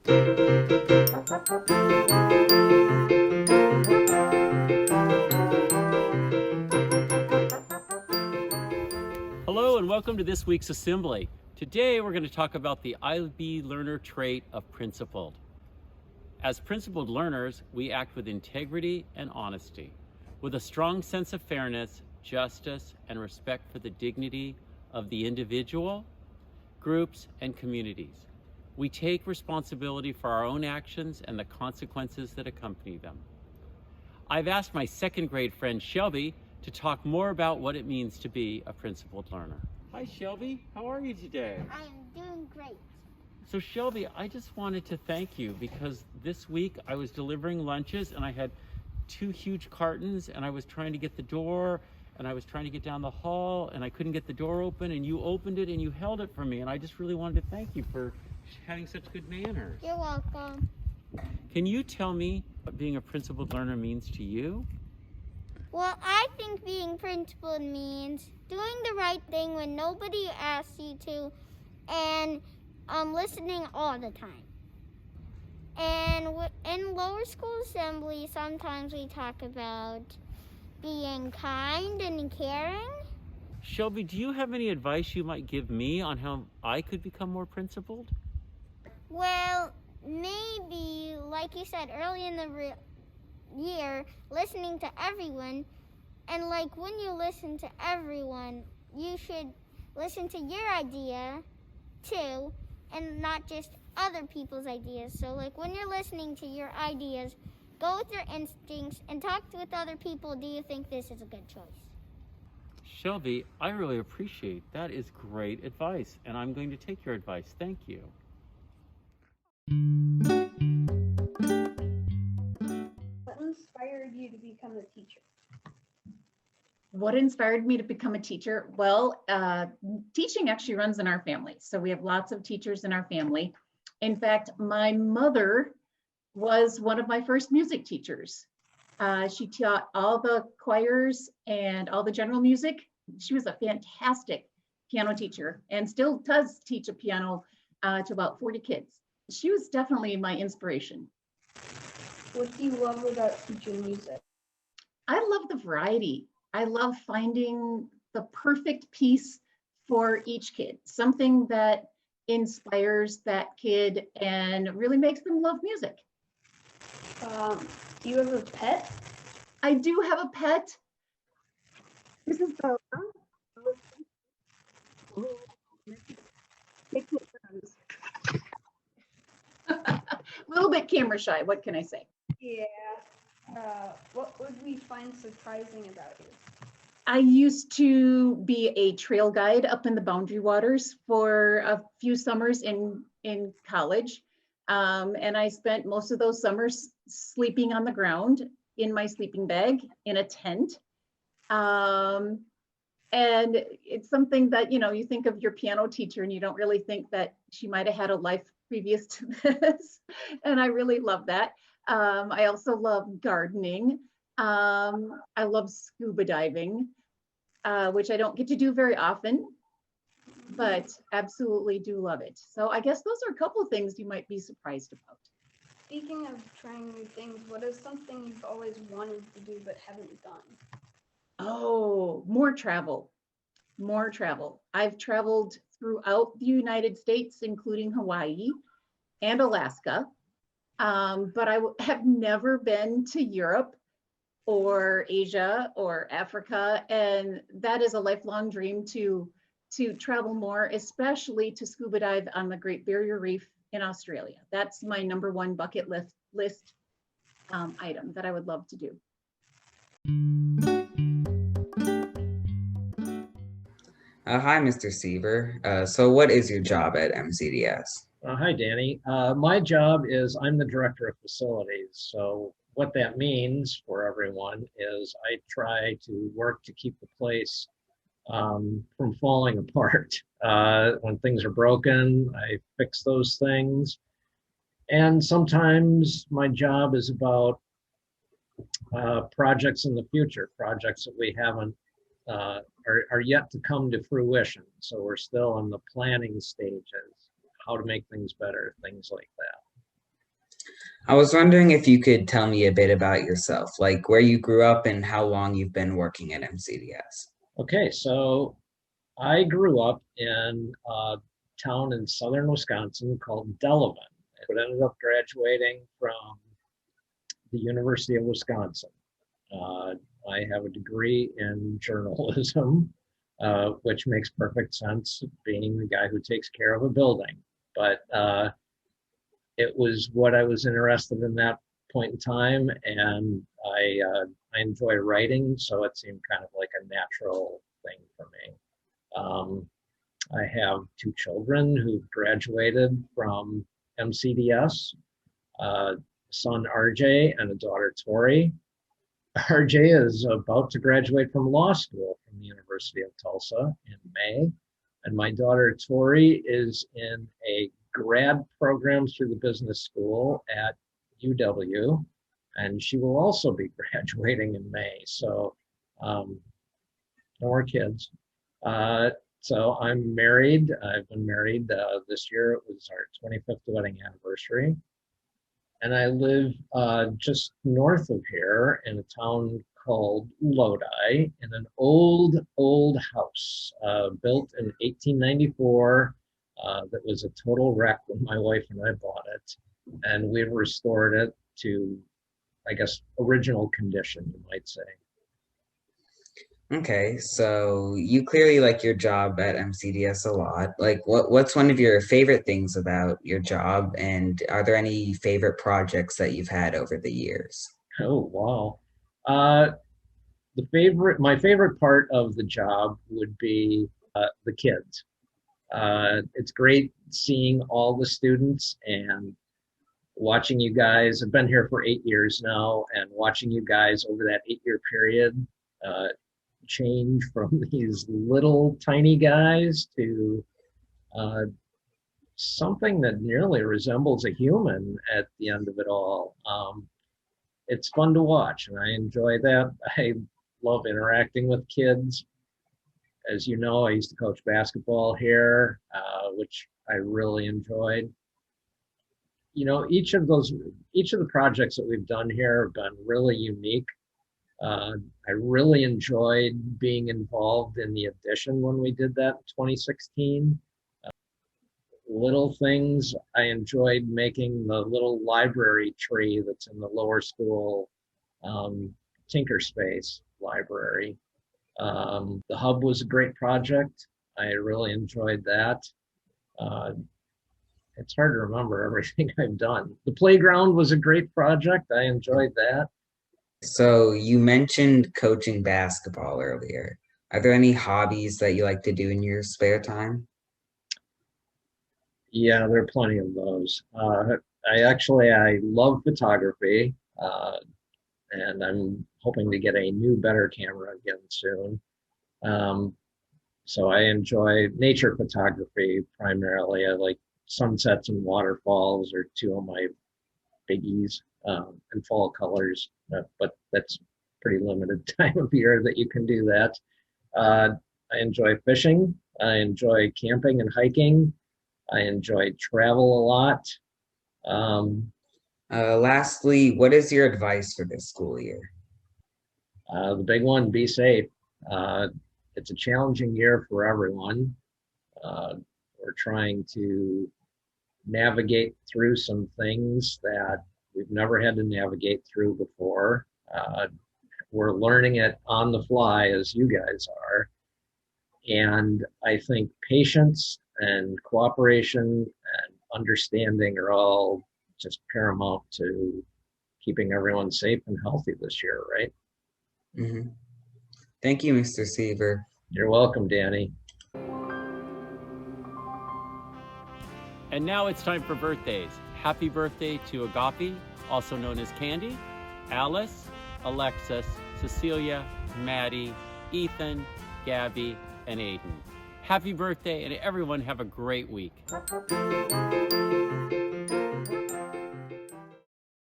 Hello and welcome to this week's assembly. Today we're going to talk about the IB learner trait of principled. As principled learners, we act with integrity and honesty, with a strong sense of fairness, justice, and respect for the dignity of the individual, groups, and communities. We take responsibility for our own actions and the consequences that accompany them. I've asked my second grade friend Shelby to talk more about what it means to be a principled learner. Hi Shelby, how are you today? I'm doing great. So Shelby, I just wanted to thank you because this week I was delivering lunches and I had 2 huge cartons and I was trying to get the door and I was trying to get down the hall and I couldn't get the door open and you opened it and you held it for me, and I just really wanted to thank you for having such good manners. You're welcome. Can you tell me what being a principled learner means to you? Well, I think being principled means doing the right thing when nobody asks you to, and listening all the time. And in lower school assembly, sometimes we talk about being kind and caring. Shelby, do you have any advice you might give me on how I could become more principled? Well, maybe, like you said early in the year, listening to everyone. And like when you listen to everyone, you should listen to your idea too, and not just other people's ideas. So like when you're listening to your ideas, go with your instincts and talk with other people. Do you think this is a good choice? Shelby, I really appreciate that. Is great advice, and I'm going to take your advice. Thank you. What inspired you to become a teacher? What inspired me to become a teacher? Well, teaching actually runs in our family. So we have lots of teachers in our family. In fact, my mother was one of my first music teachers. She taught all the choirs and all the general music. She was a fantastic piano teacher and still does teach a piano to about 40 kids. She was definitely my inspiration. What do you love about teaching music? I love the variety. I love finding the perfect piece for each kid, something that inspires that kid and really makes them love music. Do you have a pet? I do have a pet. This is Bella. A little bit camera shy, what can I say? Yeah. What would we find surprising about you? I used to be a trail guide up in the Boundary Waters for a few summers in college. And I spent most of those summers sleeping on the ground in my sleeping bag in a tent. And it's something that, you think of your piano teacher and you don't really think that she might have had a life previous to this. And I really love that. I also love gardening. I love scuba diving, which I don't get to do very often, but absolutely do love it. So I guess those are a couple of things you might be surprised about. Speaking of trying new things, what is something you've always wanted to do but haven't done? Oh, more travel. More travel. I've traveled throughout the United States, including Hawaii and Alaska, but I have never been to Europe or Asia or Africa, and that is a lifelong dream to travel more, especially to scuba dive on the Great Barrier Reef in Australia. That's my #1 bucket list item that I would love to do. Hi, Mr. Seaver. So what is your job at MCDS? Hi, Danny. My job is I'm the director of facilities. So what that means for everyone is I try to work to keep the place from falling apart. When things are broken, I fix those things. And sometimes my job is about projects in the future, projects that we haven't are yet to come to fruition. So we're still in the planning stages, how to make things better, things like that. I was wondering if you could tell me a bit about yourself, like where you grew up and how long you've been working at MCDS. Okay, so I grew up in a town in southern Wisconsin called Delavan. But ended up graduating from the University of Wisconsin. Uh, I have a degree in journalism, which makes perfect sense being the guy who takes care of a building. But it was what I was interested in that point in time, and I enjoy writing, so it seemed kind of like a natural thing for me. I have two children who've graduated from MCDS, son RJ and a daughter Tori. RJ is about to graduate from law school from the University of Tulsa in May. And my daughter Tori is in a grad program through the business school at UW, and she will also be graduating in May. So no more kids. So I'm married. I've been married this year. It was our 25th wedding anniversary. And I live just north of here in a town called Lodi in an old house built in 1894 that was a total wreck when my wife and I bought it. And we've restored it to, I guess, original condition, you might say. Okay, so you clearly like your job at MCDS a lot. Like what's one of your favorite things about your job, and are there any favorite projects that you've had over the years? Oh, wow. My favorite part of the job would be the kids. It's great seeing all the students and watching you guys. I've been here for 8 years now, and watching you guys over that 8-year period change from these little tiny guys to something that nearly resembles a human at the end of it all. It's fun to watch, and I enjoy that. I love interacting with kids. As you know, I used to coach basketball here, which I really enjoyed. You know, each of the projects that we've done here have been really unique. I really enjoyed being involved in the addition when we did that in 2016. Little things, I enjoyed making the little library tree that's in the lower school Tinker Space library. The hub was a great project. I really enjoyed that. It's hard to remember everything I've done. The playground was a great project. I enjoyed that. So you mentioned coaching basketball earlier. Are there any hobbies that you like to do in your spare time? Yeah, there are plenty of those. I love photography, and I'm hoping to get a new, better camera again soon. So I enjoy nature photography primarily. I like sunsets and waterfalls are two of my biggies, and fall colors, but that's pretty limited time of year that you can do that. I enjoy fishing. I enjoy camping and hiking. I enjoy travel a lot. Lastly, what is your advice for this school year? The big one, be safe. It's a challenging year for everyone. We're trying to navigate through some things that we've never had to navigate through before. We're learning it on the fly, as you guys are. And I think patience and cooperation and understanding are all just paramount to keeping everyone safe and healthy this year, right? Mm-hmm. Thank you, Mr. Seaver. You're welcome, Danny. And now it's time for birthdays. Happy birthday to Agapi, also known as Candy, Alice, Alexis, Cecilia, Maddie, Ethan, Gabby, and Aiden. Happy birthday, and everyone have a great week.